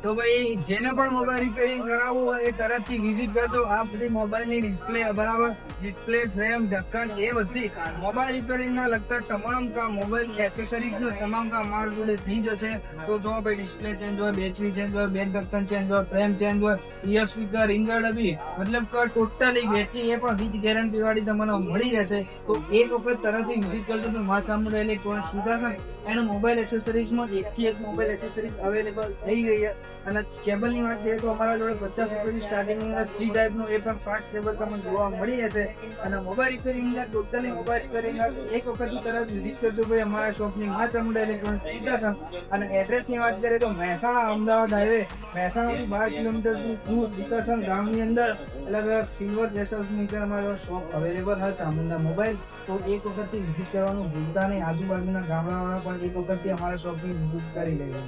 તો ભાઈ જેને પણ મોબાઈલ રિપેરિંગ કરાવવું હોય એ તરતથી વિઝિટ કરજો. આ બધી મોબાઈલની ડિસ્પ્લે બરાબર, ડિસ્પ્લે ફ્રેમ ઢક્કન એ બધી મોબાઈલ રિપેરિંગ ના લગતા તમામ કામ, મોબાઈલ એસેસરીઝ નું તમામ કામ મારા જોડે થઈ જશે. તો જો ભાઈ ડિસ્પ્લે ચેન્જ હોય, બેટરી ચેન્જ હોય, બેક ઢક્કન ચેન્જ હોય, ફ્રેમ ચેન્જ હોય, ઇયર સ્પીકર, ઇન્જર ડબ્બી, મતલબ કે ટોટલી બેટરી એ પણ વિથ ગેરંટી વાળી તમને મળી રહેશે. તો એક વખત તરતથી વિઝિટ કરજો. તો મા ચામુંડા ઇલેક્ટ્રોનિક્સ સીધા છે એનું મોબાઈલ એસેસરીઝમાં એકથી એક મોબાઈલ એસેસરીઝ અવેલેબલ થઈ ગઈ છે. અને કેબલની વાત કરીએ તો અમારા જોડે 50 રૂપિયાથી સ્ટાર્ટિંગ સી ટાઈપનું એ પણ ફાસ્ટ કેબલ તમને જોવા મળી રહેશે. અને mobile repairing totally mobile repairing એક વખત તરત વિઝિટ કરજો ભાઈ અમારા શોપની મા ચામુંડા ઇલેક્ટ્રોનિક્સ સીધા છે. અને એડ્રેસની વાત કરીએ તો મહેસાણા અમદાવાદ હાઈવે, મહેસાણાથી 12 કિલોમીટર દૂર વિકાસન ગામની અંદર એટલે સિલ્વર ગેસ્ટ હાઉસની અંદર અમારો શોપ અવેલેબલ છે ચામુંડા મોબાઈલ. તો એક વખતથી વિઝિટ કરવાનું ભૂલતા નહીં. આજુબાજુના ગામડાવાળા પણ એક વખતથી અમારા શોપની વિઝિટ કરી લેજો.